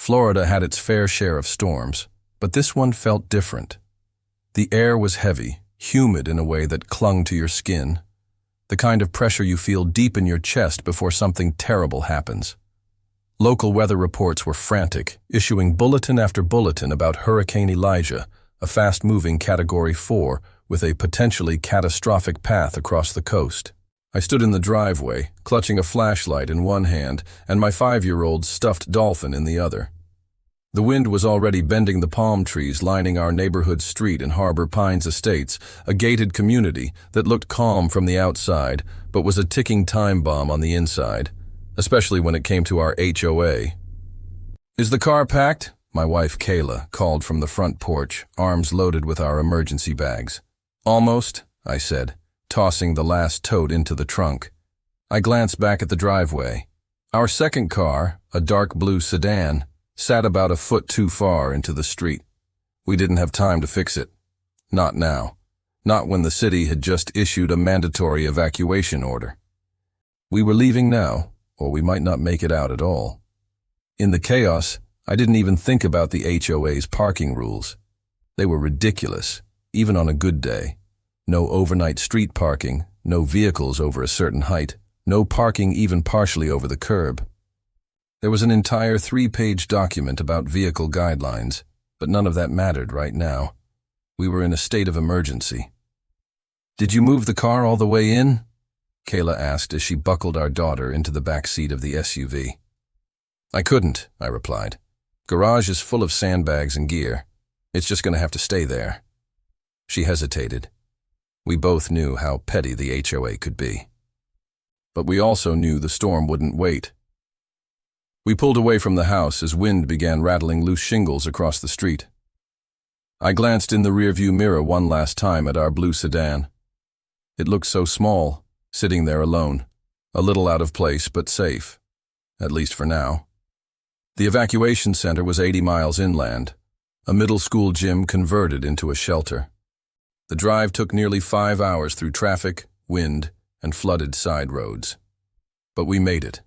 Florida had its fair share of storms, but this one felt different. The air was heavy, humid in a way that clung to your skin, the kind of pressure you feel deep in your chest before something terrible happens. Local weather reports were frantic, issuing bulletin after bulletin about Hurricane Elijah, a fast-moving Category 4 with a potentially catastrophic path across the coast. I stood in the driveway, clutching a flashlight in one hand and my 5-year-old stuffed dolphin in the other. The wind was already bending the palm trees lining our neighborhood street in Harbor Pines Estates, a gated community that looked calm from the outside but was a ticking time bomb on the inside, especially when it came to our HOA. "Is the car packed?" My wife Kayla called from the front porch, arms loaded with our emergency bags. "Almost," I said, tossing the last tote into the trunk. I glanced back at the driveway. Our second car, a dark blue sedan, sat about a foot too far into the street. We didn't have time to fix it. Not now. Not when the city had just issued a mandatory evacuation order. We were leaving now, or we might not make it out at all. In the chaos, I didn't even think about the HOA's parking rules. They were ridiculous, even on a good day. No overnight street parking, no vehicles over a certain height, no parking even partially over the curb. There was an entire 3-page document about vehicle guidelines, but none of that mattered right now. We were in a state of emergency. "Did you move the car all the way in?" Kayla asked as she buckled our daughter into the back seat of the SUV. "I couldn't," I replied. "Garage is full of sandbags and gear. It's just going to have to stay there." She hesitated. We both knew how petty the HOA could be. But we also knew the storm wouldn't wait. We pulled away from the house as wind began rattling loose shingles across the street. I glanced in the rearview mirror one last time at our blue sedan. It looked so small, sitting there alone, a little out of place but safe, at least for now. The evacuation center was 80 miles inland, a middle school gym converted into a shelter. The drive took nearly 5 hours through traffic, wind, and flooded side roads. But we made it.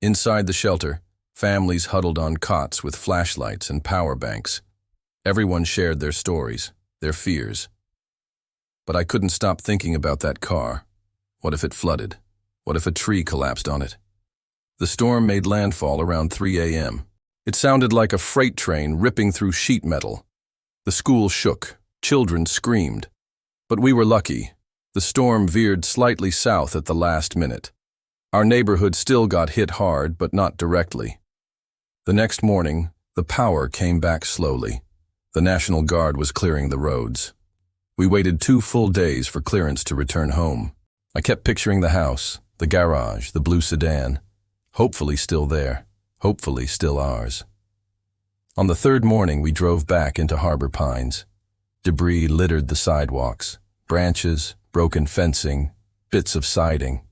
Inside the shelter, families huddled on cots with flashlights and power banks. Everyone shared their stories, their fears. But I couldn't stop thinking about that car. What if it flooded? What if a tree collapsed on it? The storm made landfall around 3 a.m. It sounded like a freight train ripping through sheet metal. The school shook. Children screamed. But we were lucky. The storm veered slightly south at the last minute. Our neighborhood still got hit hard, but not directly. The next morning, the power came back slowly. The National Guard was clearing the roads. We waited 2 full days for clearance to return home. I kept picturing the house, the garage, the blue sedan. Hopefully still there. Hopefully still ours. On the 3rd morning, we drove back into Harbor Pines. Debris littered the sidewalks, branches, broken fencing, bits of siding.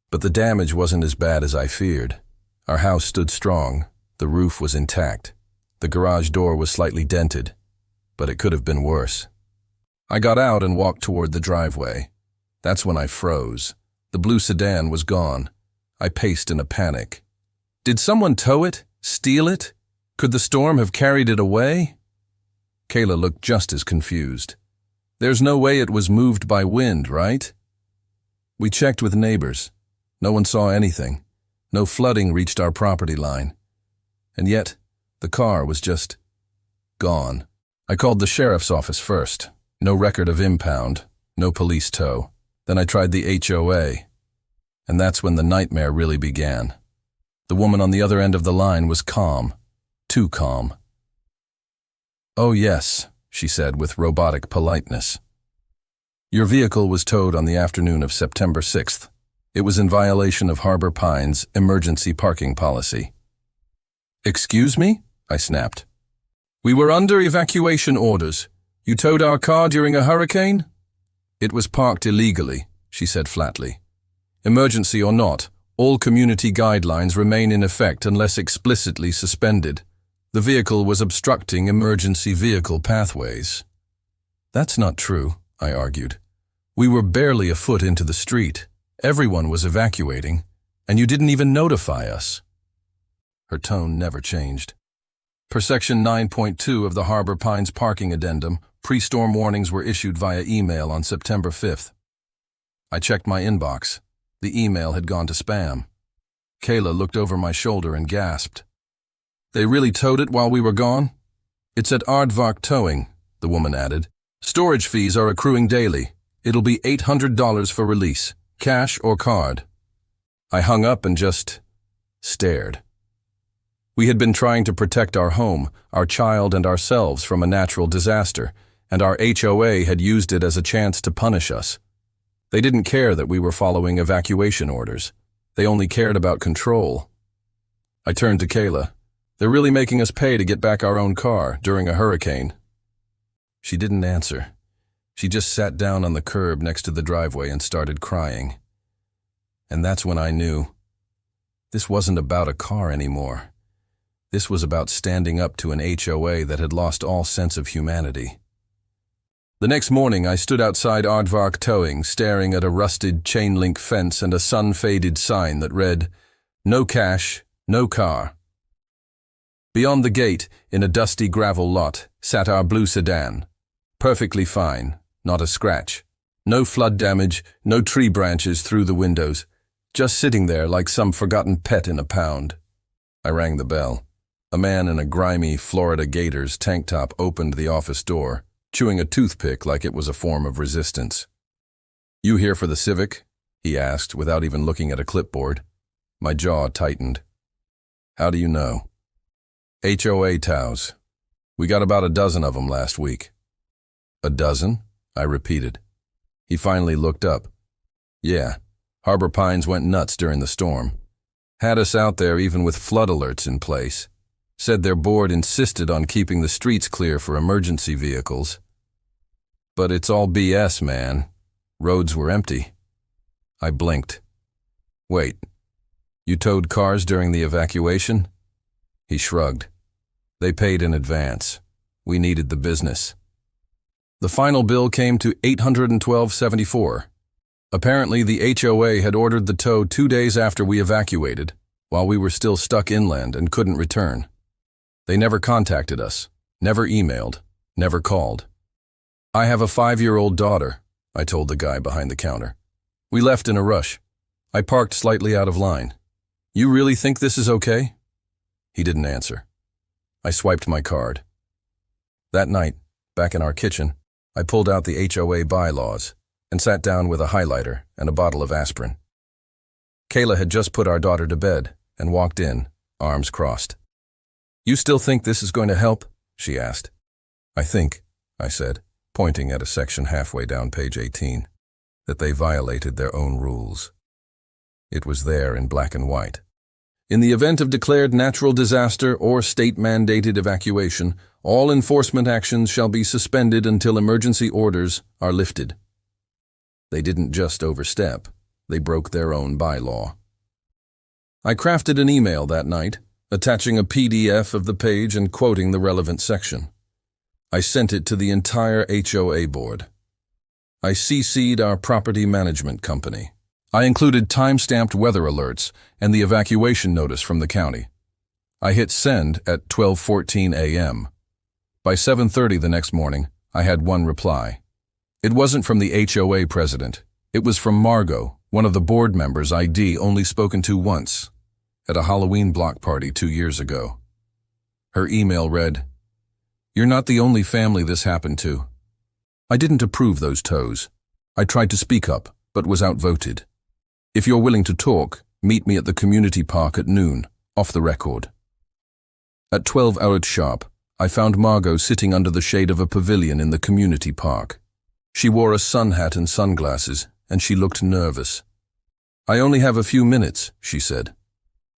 But the damage wasn't as bad as I feared. Our house stood strong. The roof was intact. The garage door was slightly dented, but it could have been worse. I got out and walked toward the driveway. That's when I froze. The blue sedan was gone. I paced in a panic. Did someone tow it? Steal it? Could the storm have carried it away? Kayla looked just as confused. There's no way it was moved by wind, right? We checked with neighbors. No one saw anything. No flooding reached our property line. And yet, the car was just gone. I called the sheriff's office first. No record of impound, no police tow. Then I tried the HOA. And that's when the nightmare really began. The woman on the other end of the line was calm. Too calm. "Oh yes," she said with robotic politeness. "Your vehicle was towed on the afternoon of September 6th. It was in violation of Harbor Pines' emergency parking policy." "Excuse me?" I snapped. "We were under evacuation orders. You towed our car during a hurricane?" "It was parked illegally," she said flatly. "Emergency or not, all community guidelines remain in effect unless explicitly suspended. The vehicle was obstructing emergency vehicle pathways." "That's not true," I argued. "We were barely a foot into the street. Everyone was evacuating, and you didn't even notify us." Her tone never changed. Per Section 9.2 of the Harbor Pines Parking Addendum, pre-storm warnings were issued via email on September 5th. I checked my inbox. The email had gone to spam. Kayla looked over my shoulder and gasped. "They really towed it while we were gone?" "It's at Aardvark Towing," the woman added. "Storage fees are accruing daily. It'll be $800 for release, cash or card." I hung up and just stared. We had been trying to protect our home, our child, and ourselves from a natural disaster, and our HOA had used it as a chance to punish us. They didn't care that we were following evacuation orders. They only cared about control. I turned to Kayla. "They're really making us pay to get back our own car during a hurricane." She didn't answer. She just sat down on the curb next to the driveway and started crying. And that's when I knew. This wasn't about a car anymore. This was about standing up to an HOA that had lost all sense of humanity. The next morning, I stood outside Aardvark Towing, staring at a rusted chain-link fence and a sun-faded sign that read, "No cash, no car." Beyond the gate, in a dusty gravel lot, sat our blue sedan. Perfectly fine, not a scratch. No flood damage, no tree branches through the windows. Just sitting there like some forgotten pet in a pound. I rang the bell. A man in a grimy Florida Gators tank top opened the office door, chewing a toothpick like it was a form of resistance. "You here for the Civic?" he asked without even looking at a clipboard. My jaw tightened. "How do you know?" "HOA tows. We got about a dozen of them last week." "A dozen?" I repeated. He finally looked up. "Yeah, Harbor Pines went nuts during the storm. Had us out there even with flood alerts in place. Said their board insisted on keeping the streets clear for emergency vehicles. But it's all BS, man. Roads were empty." I blinked. "Wait, you towed cars during the evacuation?" He shrugged. "They paid in advance. We needed the business." The final bill came to $812.74. Apparently, the HOA had ordered the tow 2 days after we evacuated, while we were still stuck inland and couldn't return. They never contacted us, never emailed, never called. "I have a 5-year-old daughter," I told the guy behind the counter. "We left in a rush. I parked slightly out of line. You really think this is okay?" He didn't answer. I swiped my card. That night, back in our kitchen, I pulled out the HOA bylaws and sat down with a highlighter and a bottle of aspirin. Kayla had just put our daughter to bed and walked in, arms crossed. "You still think this is going to help?" she asked. "I think," I said, pointing at a section halfway down page 18, "that they violated their own rules." It was there in black and white. "In the event of declared natural disaster or state-mandated evacuation, all enforcement actions shall be suspended until emergency orders are lifted." They didn't just overstep, they broke their own bylaw. I crafted an email that night, attaching a PDF of the page and quoting the relevant section. I sent it to the entire HOA board. I CC'd our property management company. I included time-stamped weather alerts and the evacuation notice from the county. I hit send at 12:14 a.m. By 7:30 the next morning, I had one reply. It wasn't from the HOA president. It was from Margot, one of the board members I'd only spoken to once, at a Halloween block party 2 years ago. Her email read, "You're not the only family this happened to." I didn't approve those tows. I tried to speak up, but was outvoted. "If you're willing to talk, meet me at the community park at noon, off the record." At 12 hours sharp, I found Margot sitting under the shade of a pavilion in the community park. She wore a sun hat and sunglasses, and she looked nervous. "I only have a few minutes," she said.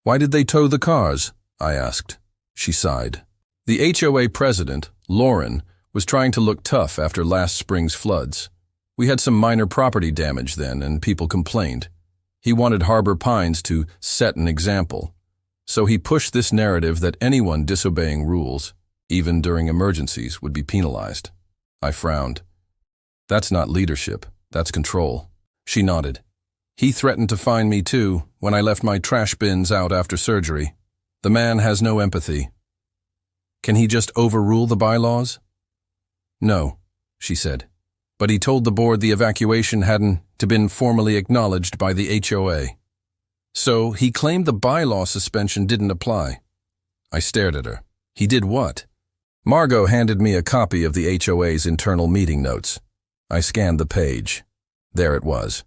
"Why did they tow the cars?" I asked. She sighed. The HOA president, Lauren, was trying to look tough after last spring's floods. We had some minor property damage then, and people complained. He wanted Harbor Pines to set an example. So he pushed this narrative that anyone disobeying rules, even during emergencies, would be penalized. I frowned. "That's not leadership, that's control." She nodded. "He threatened to fine me too when I left my trash bins out after surgery." The man has no empathy. Can he just overrule the bylaws? No, she said. But he told the board the evacuation hadn't been formally acknowledged by the HOA. So he claimed the bylaw suspension didn't apply. I stared at her. He did what? Margot handed me a copy of the HOA's internal meeting notes. I scanned the page. There it was.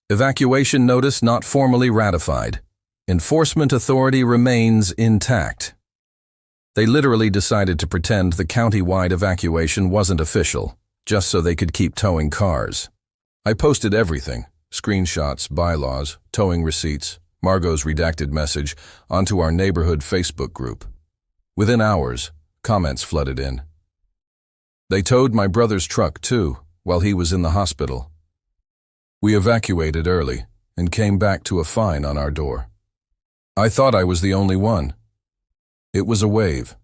Evacuation notice not formally ratified. Enforcement authority remains intact. They literally decided to pretend the county-wide evacuation wasn't official, just so they could keep towing cars. I posted everything, screenshots, bylaws, towing receipts, Margot's redacted message, onto our neighborhood Facebook group. Within hours, comments flooded in. They towed my brother's truck, too, while he was in the hospital. We evacuated early and came back to a fine on our door. I thought I was the only one. It was a wave,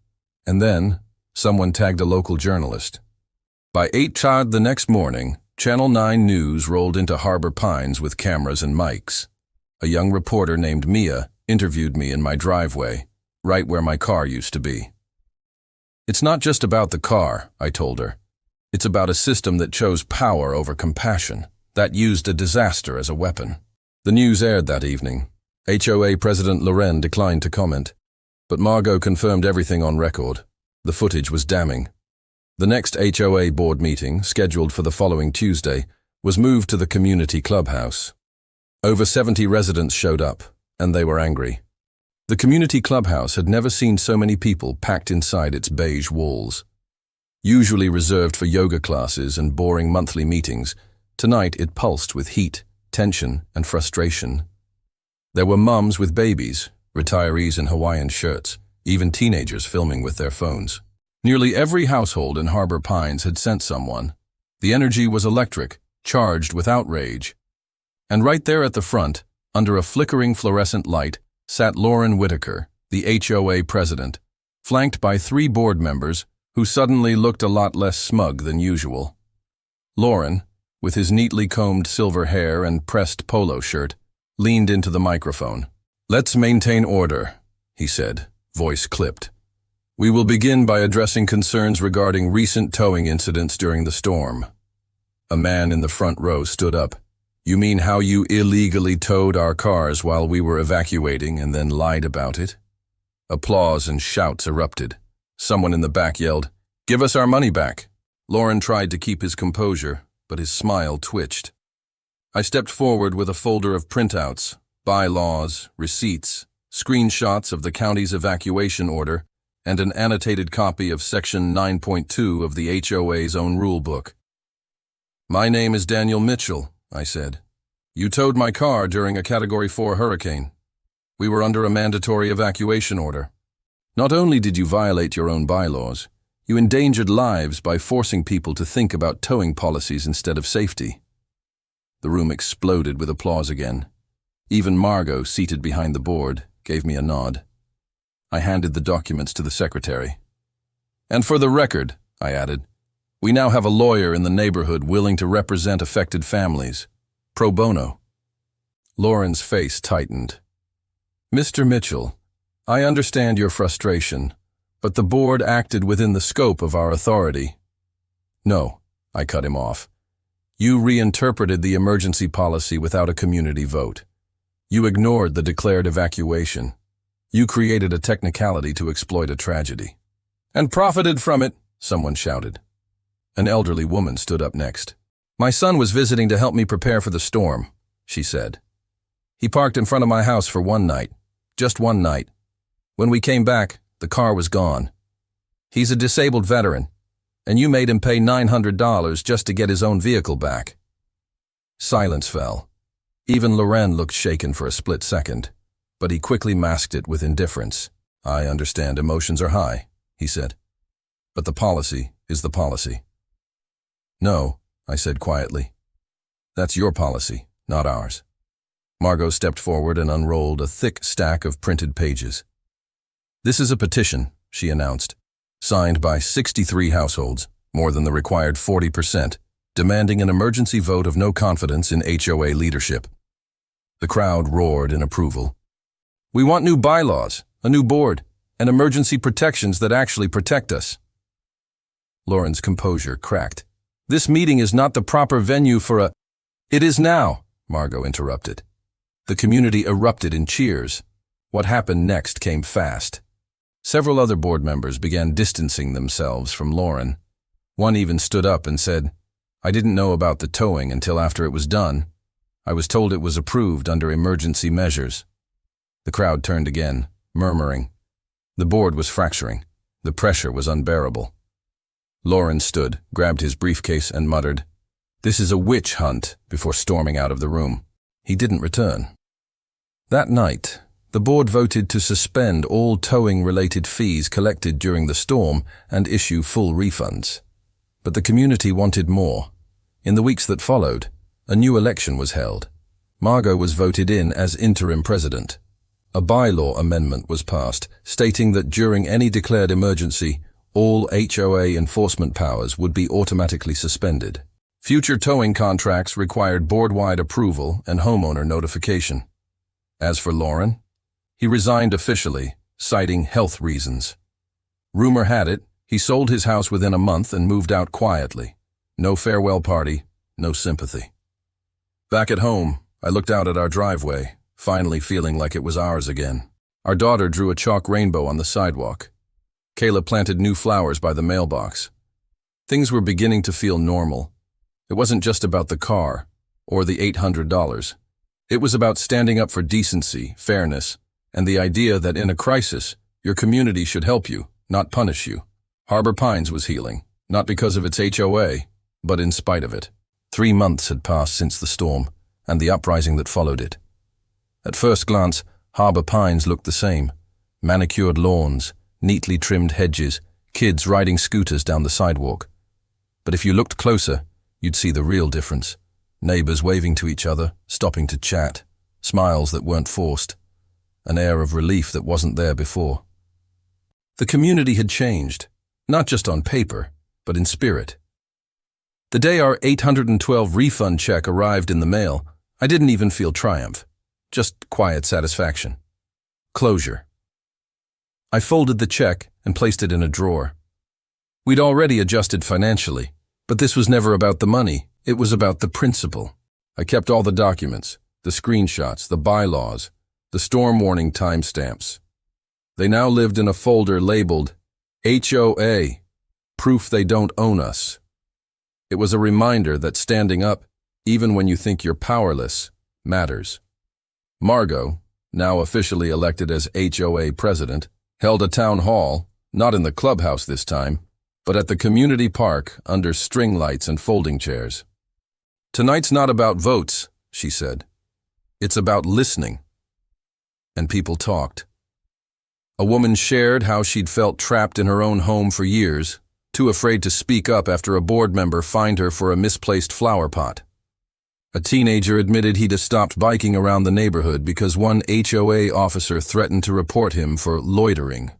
and then someone tagged a local journalist. By 8:00 the next morning, Channel 9 News rolled into Harbor Pines with cameras and mics. A young reporter named Mia interviewed me in my driveway, right where my car used to be. It's not just about the car, I told her. It's about a system that chose power over compassion, that used a disaster as a weapon. The news aired that evening. HOA President Loren declined to comment, but Margot confirmed everything on record. The footage was damning. The next HOA board meeting, scheduled for the following Tuesday, was moved to the community clubhouse. Over 70 residents showed up, and they were angry. The community clubhouse had never seen so many people packed inside its beige walls. Usually reserved for yoga classes and boring monthly meetings, tonight it pulsed with heat, tension, and frustration. There were mums with babies, retirees in Hawaiian shirts, even teenagers filming with their phones. Nearly every household in Harbor Pines had sent someone. The energy was electric, charged with outrage. And right there at the front, under a flickering fluorescent light, sat Lauren Whitaker, the HOA president, flanked by 3 board members who suddenly looked a lot less smug than usual. Lauren, with his neatly combed silver hair and pressed polo shirt, leaned into the microphone. "Let's maintain order," he said, voice clipped. "We will begin by addressing concerns regarding recent towing incidents during the storm." A man in the front row stood up. "You mean how you illegally towed our cars while we were evacuating and then lied about it?" Applause and shouts erupted. Someone in the back yelled, "Give us our money back." Lauren tried to keep his composure, but his smile twitched. I stepped forward with a folder of printouts, bylaws, receipts, screenshots of the county's evacuation order, and an annotated copy of Section 9.2 of the HOA's own rulebook. "My name is Daniel Mitchell," I said. "You towed my car during a Category 4 hurricane. We were under a mandatory evacuation order. Not only did you violate your own bylaws, you endangered lives by forcing people to think about towing policies instead of safety." The room exploded with applause again. Even Margot, seated behind the board, gave me a nod. I handed the documents to the secretary. "And for the record," I added, "we now have a lawyer in the neighborhood willing to represent affected families. Pro bono." Lauren's face tightened. "Mr. Mitchell, I understand your frustration, but the board acted within the scope of our authority." "No," I cut him off. "You reinterpreted the emergency policy without a community vote. You ignored the declared evacuation. You created a technicality to exploit a tragedy." "And profited from it," someone shouted. An elderly woman stood up next. "My son was visiting to help me prepare for the storm," she said. "He parked in front of my house for one night. Just one night. When we came back, the car was gone. He's a disabled veteran, and you made him pay $900 just to get his own vehicle back." Silence fell. Even Loren looked shaken for a split second, but he quickly masked it with indifference. "I understand emotions are high," he said. "But the policy is the policy." "No," I said quietly. "That's your policy, not ours." Margot stepped forward and unrolled a thick stack of printed pages. "This is a petition," she announced, "signed by 63 households, more than the required 40%, demanding an emergency vote of no confidence in HOA leadership." The crowd roared in approval. "We want new bylaws, a new board, and emergency protections that actually protect us. Lauren's composure cracked. This meeting is not the proper venue for a— It is now, Margot interrupted. The community erupted in cheers. What happened next came fast. Several other board members began distancing themselves from Lauren. One even stood up and said, "I didn't know about the towing until after it was done. I was told it was approved under emergency measures." The crowd turned again, murmuring. The board was fracturing. The pressure was unbearable. Lauren stood, grabbed his briefcase, and muttered, "This is a witch hunt," before storming out of the room. He didn't return. That night, the board voted to suspend all towing-related fees collected during the storm and issue full refunds. But the community wanted more. In the weeks that followed, a new election was held. Margot was voted in as interim president. A bylaw amendment was passed, stating that during any declared emergency, all HOA enforcement powers would be automatically suspended. Future towing contracts required board-wide approval and homeowner notification. As for Lauren, he resigned officially, citing health reasons. Rumor had it, he sold his house within a month and moved out quietly. No farewell party, no sympathy. Back at home, I looked out at our driveway, finally feeling like it was ours again. Our daughter drew a chalk rainbow on the sidewalk. Kayla planted new flowers by the mailbox. Things were beginning to feel normal. It wasn't just about the car or the $800. It was about standing up for decency, fairness, and the idea that in a crisis, your community should help you, not punish you. Harbor Pines was healing, not because of its HOA, but in spite of it. 3 months had passed since the storm and the uprising that followed it. At first glance, Harbor Pines looked the same. Manicured lawns, neatly trimmed hedges, kids riding scooters down the sidewalk. But if you looked closer, you'd see the real difference. Neighbors waving to each other, stopping to chat, smiles that weren't forced, an air of relief that wasn't there before. The community had changed, not just on paper, but in spirit. The day our $812 refund check arrived in the mail, I didn't even feel triumph, just quiet satisfaction. Closure. I folded the check and placed it in a drawer. We'd already adjusted financially, but this was never about the money. It was about the principle. I kept all the documents, the screenshots, the bylaws, the storm warning timestamps. They now lived in a folder labeled HOA, proof they don't own us. It was a reminder that standing up, even when you think you're powerless, matters. Margot, now officially elected as HOA president, held a town hall, not in the clubhouse this time, but at the community park under string lights and folding chairs. "Tonight's not about votes," she said. "It's about listening." And people talked. A woman shared how she'd felt trapped in her own home for years, too afraid to speak up after a board member fined her for a misplaced flower pot. A teenager admitted he'd stopped biking around the neighborhood because one HOA officer threatened to report him for loitering.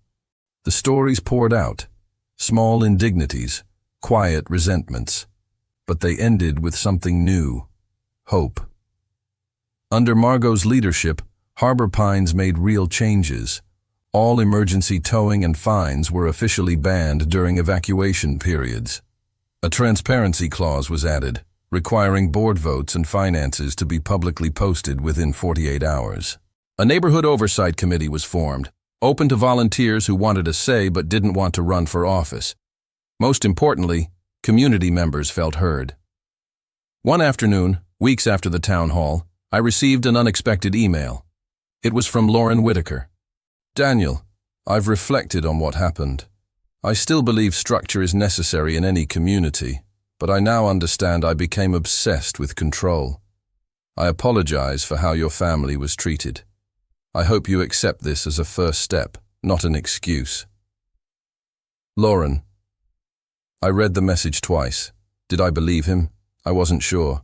The stories poured out, small indignities, quiet resentments. But they ended with something new, hope. Under Margot's leadership, Harbor Pines made real changes. All emergency towing and fines were officially banned during evacuation periods. A transparency clause was added, requiring board votes and finances to be publicly posted within 48 hours. A neighborhood oversight committee was formed, open to volunteers who wanted a say but didn't want to run for office. Most importantly, community members felt heard. One afternoon, weeks after the town hall, I received an unexpected email. It was from Lauren Whitaker. "Daniel, I've reflected on what happened. I still believe structure is necessary in any community, but I now understand I became obsessed with control. I apologize for how your family was treated. I hope you accept this as a first step, not an excuse. Lauren." I read the message twice. Did I believe him? I wasn't sure.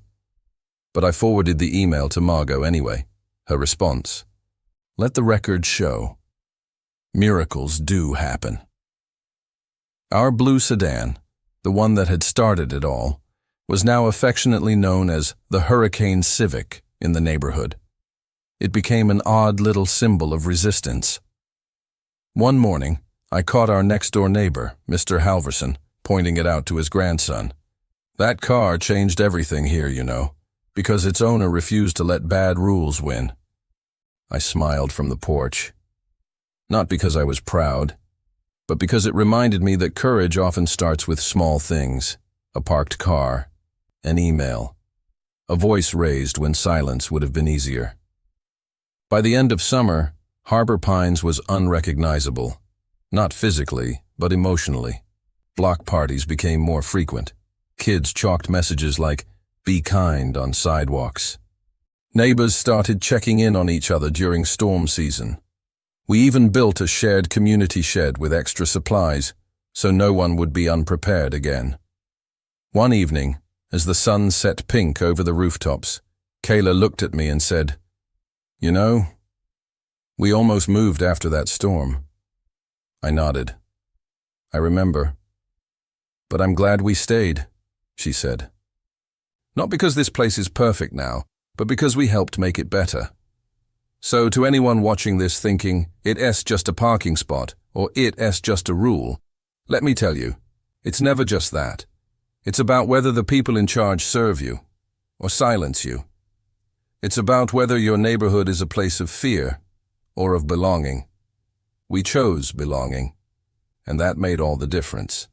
But I forwarded the email to Margot anyway. Her response: "Let the record show. Miracles do happen." Our blue sedan, the one that had started it all, was now affectionately known as the Hurricane Civic in the neighborhood. It became an odd little symbol of resistance. One morning, I caught our next-door neighbor, Mr. Halverson, pointing it out to his grandson. "That car changed everything here, you know, because its owner refused to let bad rules win." I smiled from the porch. Not because I was proud, but because it reminded me that courage often starts with small things: a parked car, an email, a voice raised when silence would have been easier. By the end of summer, Harbor Pines was unrecognizable, not physically, but emotionally. Block parties became more frequent. Kids chalked messages like, "Be kind," on sidewalks. Neighbors started checking in on each other during storm season. We even built a shared community shed with extra supplies, so no one would be unprepared again. One evening, as the sun set pink over the rooftops, Kayla looked at me and said, "You know, we almost moved after that storm." I nodded. "I remember. But I'm glad we stayed," she said. "Not because this place is perfect now, but because we helped make it better." So to anyone watching this thinking, it's just a parking spot, or it's just a rule, let me tell you, it's never just that. It's about whether the people in charge serve you, or silence you. It's about whether your neighborhood is a place of fear, or of belonging. We chose belonging, and that made all the difference.